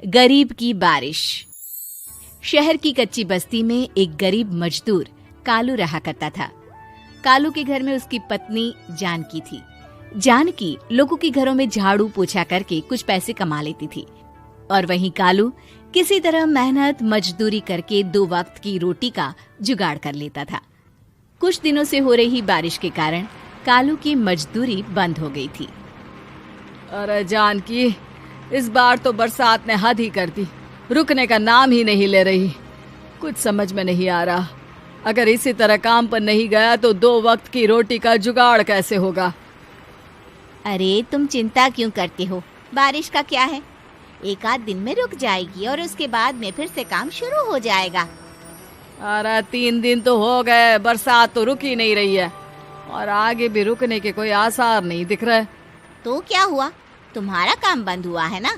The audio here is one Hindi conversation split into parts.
गरीब की बारिश। शहर की कच्ची बस्ती में एक गरीब मजदूर कालू रहा करता था। कालू के घर में उसकी पत्नी जानकी थी। जानकी लोगों के घरों में झाड़ू पोछा करके कुछ पैसे कमा लेती थी और वहीं कालू किसी तरह मेहनत मजदूरी करके 2 वक्त की रोटी का जुगाड़ कर लेता था। कुछ दिनों से हो रही बारिश के कारण कालू की मजदूरी बंद हो गई थी। अरे जानकी, इस बार तो बरसात ने हद ही कर दी, रुकने का नाम ही नहीं ले रही। कुछ समझ में नहीं आ रहा, अगर इसी तरह काम पर नहीं गया तो 2 वक्त की रोटी का जुगाड़ कैसे होगा। अरे तुम चिंता क्यों करते हो, बारिश का क्या है, 1 आध दिन में रुक जाएगी और उसके बाद में फिर से काम शुरू हो जाएगा। अरे 3 दिन तो हो गए, बरसात तो रुक ही नहीं रही है और आगे भी रुकने के कोई आसार नहीं दिख रहे। तो क्या हुआ, तुम्हारा काम बंद हुआ है ना?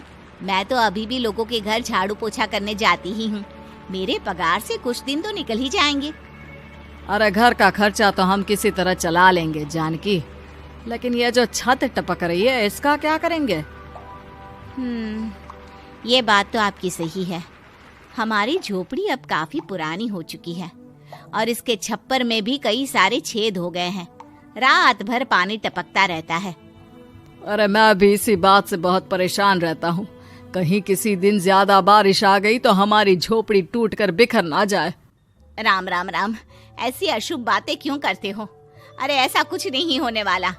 मैं तो अभी भी लोगों के घर झाड़ू पोछा करने जाती ही हूँ। मेरे पगार से कुछ दिन तो निकल ही जाएंगे। अरे घर का खर्चा तो हम किसी तरह चला लेंगे जानकी, लेकिन ये जो छत टपक रही है इसका क्या करेंगे? ये बात तो आपकी सही है। हमारी झोपड़ी अब काफी पुरानी हो चुकी है और इसके छप्पर में भी कई सारे छेद हो गए हैं। रात भर पानी टपकता रहता है। अरे मैं भी इसी बात से बहुत परेशान रहता हूँ। कहीं किसी दिन ज्यादा बारिश आ गई तो हमारी झोपड़ी टूटकर बिखर ना जाए। राम राम राम, ऐसी अशुभ बातें क्यों करते हो? अरे ऐसा कुछ नहीं होने वाला।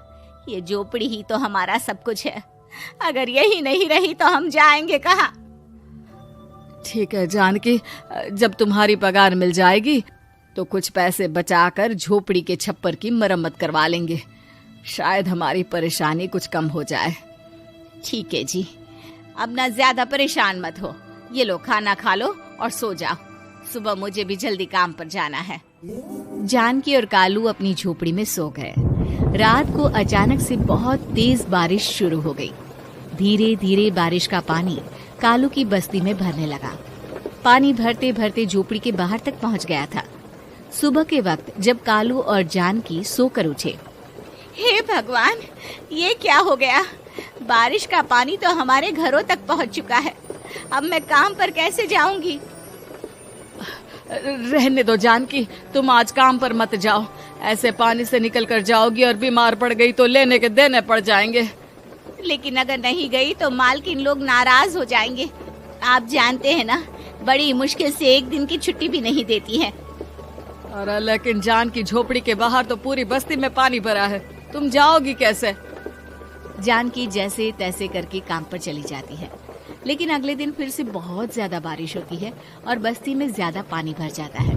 ये झोपड़ी ही तो हमारा सब कुछ है। अगर यही नहीं रही तो हम जाएंगे कहाँ? ठीक है जानकी, जब तुम्हारी पगार मिल जाएगी तो कुछ पैसे बचाकर झोपड़ी के छप्पर की मरम्मत करवा लेंगे। शायद हमारी परेशानी कुछ कम हो जाए। ठीक है जी, अब ना ज्यादा परेशान मत हो। ये लो, खाना खा लो और सो जाओ। सुबह मुझे भी जल्दी काम पर जाना है। जानकी और कालू अपनी झोपड़ी में सो गए। रात को अचानक से बहुत तेज बारिश शुरू हो गई। धीरे धीरे बारिश का पानी कालू की बस्ती में भरने लगा। पानी भरते भरते झोपड़ी के बाहर तक पहुंच गया था। सुबह के वक्त जब कालू और जानकी सोकर उठे, हे भगवान, ये क्या हो गया? बारिश का पानी तो हमारे घरों तक पहुंच चुका है। अब मैं काम पर कैसे जाऊंगी? रहने दो जानकी, तुम आज काम पर मत जाओ। ऐसे पानी से निकल कर जाओगी और बीमार पड़ गई तो लेने के देने पड़ जाएंगे। लेकिन अगर नहीं गई तो मालकिन लोग नाराज हो जाएंगे। आप जानते हैं ना, बड़ी मुश्किल से 1 दिन की छुट्टी भी नहीं देती है। अरे लेकिन जानकी, झोपड़ी के बाहर तो पूरी बस्ती में पानी भरा है, तुम जाओगी कैसे? जानकी जैसे तैसे करके काम पर चली जाती है, लेकिन अगले दिन फिर से बहुत ज्यादा बारिश होती है और बस्ती में ज्यादा पानी भर जाता है।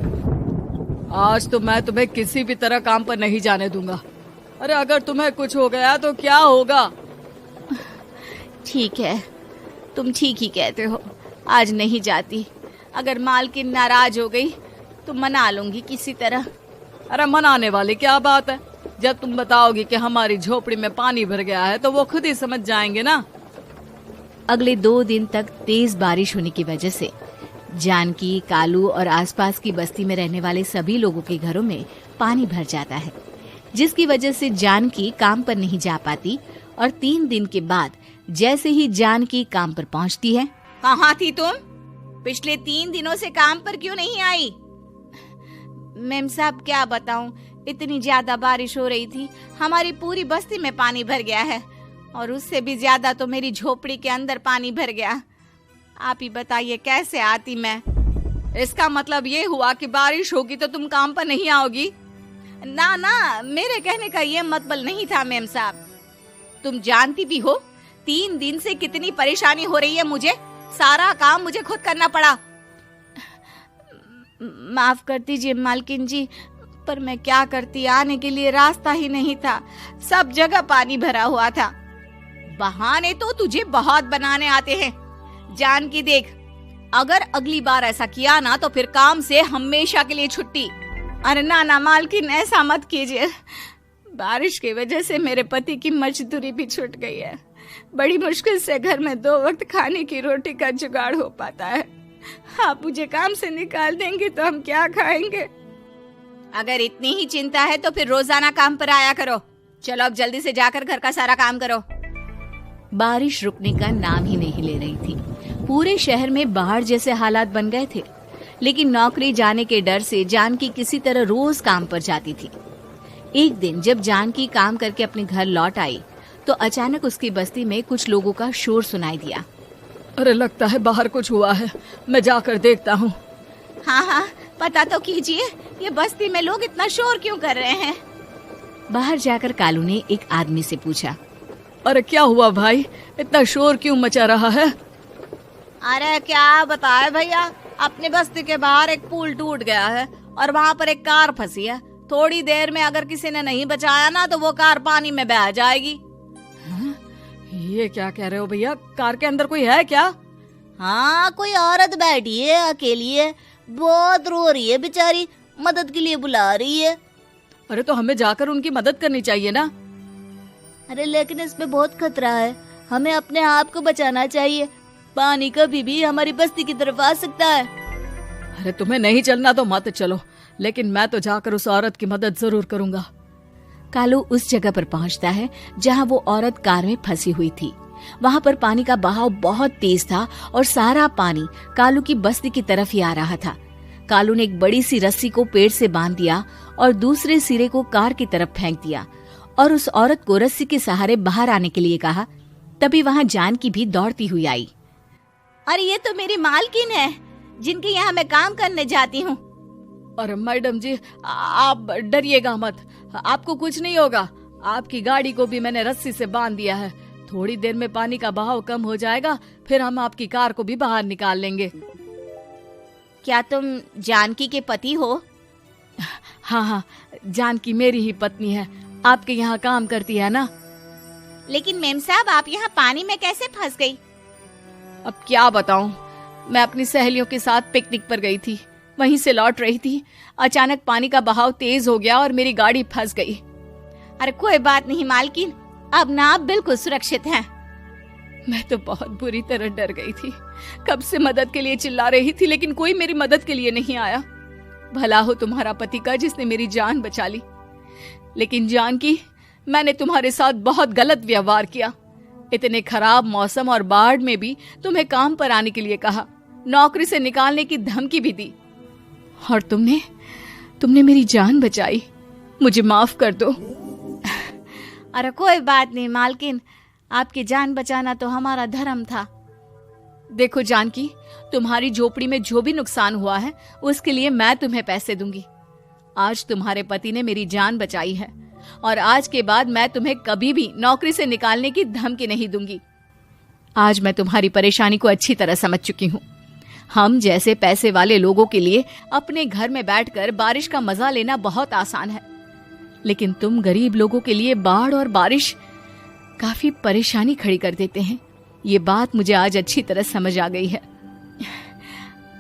आज तो मैं तुम्हें किसी भी तरह काम पर नहीं जाने दूंगा। अरे अगर तुम्हें कुछ हो गया तो क्या होगा? ठीक है, तुम ठीक ही कहते हो, आज नहीं जाती। अगर मालकिन नाराज हो गई तो मना लूंगी किसी तरह। अरे मनाने वाली क्या बात है? जब तुम बताओगी कि हमारी झोपड़ी में पानी भर गया है तो वो खुद ही समझ जाएंगे ना। अगले 2 दिन तक तेज बारिश होने की वजह से जानकी, कालू और आसपास की बस्ती में रहने वाले सभी लोगों के घरों में पानी भर जाता है, जिसकी वजह से जानकी काम पर नहीं जा पाती। और 3 दिन के बाद जैसे ही जानकी काम पर पहुंचती है, कहाँ थी तुम? पिछले 3 दिनों से काम पर क्यों नहीं आई? मेम साहब, क्या बताऊं, इतनी ज्यादा बारिश हो रही थी, हमारी पूरी बस्ती में पानी भर गया है और उससे भी ज्यादा तो मेरी झोपड़ी के अंदर पानी भर गया। आप ही बताइए कैसे आती मैं? इसका मतलब ये हुआ कि बारिश होगी तो तुम काम पर नहीं आओगी? ना ना, मेरे कहने का ये मतलब नहीं था मेम साहब। तुम जानती भी हो 3 दिन से कितनी परेशानी हो रही है मुझे। सारा काम मुझे खुद करना पड़ा। माफ कर दीजिए मालकिन जी, पर मैं क्या करती, आने के लिए रास्ता ही नहीं था, सब जगह पानी भरा हुआ था। बहाने तो तुझे बहुत बनाने आते हैं। जानकी देख, अगर अगली बार ऐसा किया ना तो फिर काम से हमेशा के लिए छुट्टी। अरे ना ना मालकिन, ऐसा मत कीजिए। बारिश की वजह से मेरे पति की मजदूरी भी छूट गई है। बड़ी मुश्किल से घर में 2 वक्त खाने की रोटी का जुगाड़ हो पाता है। आप मुझे काम से निकाल देंगे तो हम क्या खाएंगे? अगर इतनी ही चिंता है तो फिर रोजाना काम पर आया करो। चलो अब जल्दी से जाकर घर का सारा काम करो। बारिश रुकने का नाम ही नहीं ले रही थी। पूरे शहर में बाढ़ जैसे हालात बन गए थे। लेकिन नौकरी जाने के डर से जानकी किसी तरह रोज काम पर जाती थी। एक दिन जब जानकी काम करके अपने घर लौट आई तो अचानक उसकी बस्ती में कुछ लोगों का शोर सुनाई दिया। अरे लगता है बाहर कुछ हुआ है, मैं जाकर देखता हूँ। हाँ, पता तो कीजिए, ये बस्ती में लोग इतना शोर क्यों कर रहे हैं? बाहर जाकर कालू ने एक आदमी से पूछा। अरे क्या हुआ भाई, इतना शोर क्यों मचा रहा है? अरे क्या बताए भैया, अपने बस्ती के बाहर एक पुल टूट गया है और वहाँ पर एक कार फंसी है। थोड़ी देर में अगर किसी ने नहीं बचाया ना तो वो कार पानी में बह जाएगी। ये क्या कह रहे हो भैया, कार के अंदर कोई है क्या? हाँ, कोई औरत बैठी है, अकेली है, बहुत रो रही है बेचारी, मदद के लिए बुला रही है। अरे तो हमें जाकर उनकी मदद करनी चाहिए ना। अरे लेकिन इसमें बहुत खतरा है, हमें अपने आप को बचाना चाहिए। पानी कभी भी हमारी बस्ती की तरफ आ सकता है। अरे तुम्हें नहीं चलना तो मत चलो, लेकिन मैं तो जाकर उस औरत की मदद जरूर करूंगा। कालू उस जगह पर पहुंचता है जहां वो औरत कार में फंसी हुई थी। वहां पर पानी का बहाव बहुत तेज था और सारा पानी कालू की बस्ती की तरफ ही आ रहा था। कालू ने एक बड़ी सी रस्सी को पेड़ से बांध दिया और दूसरे सिरे को कार की तरफ फेंक दिया और उस औरत को रस्सी के सहारे बाहर आने के लिए कहा। तभी वहां जानकी भी दौड़ती हुई आई। अरे ये तो मेरी मालकिन है, जिनके यहाँ मैं काम करने जाती हूँ। अरे मैडम जी, आप डरिएगा मत, आपको कुछ नहीं होगा। आपकी गाड़ी को भी मैंने रस्सी से बांध दिया है। थोड़ी देर में पानी का बहाव कम हो जाएगा, फिर हम आपकी कार को भी बाहर निकाल लेंगे। क्या तुम जानकी के पति हो? हाँ, जानकी मेरी ही पत्नी है, आपके यहाँ काम करती है ना। लेकिन मेम साहब, आप यहाँ पानी में कैसे फंस गई? अब क्या बताऊं, मैं अपनी सहेलियों के साथ पिकनिक पर गई थी, वहीं से लौट रही थी। अचानक पानी का बहाव तेज हो गया और मेरी गाड़ी फंस गई। अरे कोई बात नहीं मालकिन, अब ना आप बिल्कुल सुरक्षित हैं। मैं तो बहुत बुरी तरह डर गई थी, कब से मदद के लिए चिल्ला रही थी, लेकिन कोई मेरी मदद के लिए नहीं आया। भला हो तुम्हारा पति का जिसने मेरी जान बचा ली। लेकिन जानकी, मैंने तुम्हारे साथ बहुत गलत व्यवहार किया। इतने खराब मौसम और बाढ़ में भी तुम्हें काम पर आने के लिए कहा, नौकरी से निकालने की धमकी भी दी, और तुमने मेरी जान बचाई। मुझे माफ कर दो। अरे कोई बात नहीं मालकिन, आपकी जान बचाना तो हमारा धर्म था। देखो जानकी, तुम्हारी झोपड़ी में जो भी नुकसान हुआ है उसके लिए मैं तुम्हें पैसे दूंगी। आज तुम्हारे पति ने मेरी जान बचाई है और आज के बाद मैं तुम्हें कभी भी नौकरी से निकालने की धमकी नहीं दूंगी। आज मैं तुम्हारी परेशानी को अच्छी तरह समझ चुकी हूँ। हम जैसे पैसे वाले लोगों के लिए अपने घर में बैठकर बारिश का मजा लेना बहुत आसान है, लेकिन तुम गरीब लोगों के लिए बाढ़ और बारिश काफी परेशानी खड़ी कर देते हैं। ये बात मुझे आज अच्छी तरह समझ आ गई है।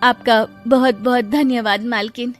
आपका बहुत बहुत धन्यवाद मालकिन।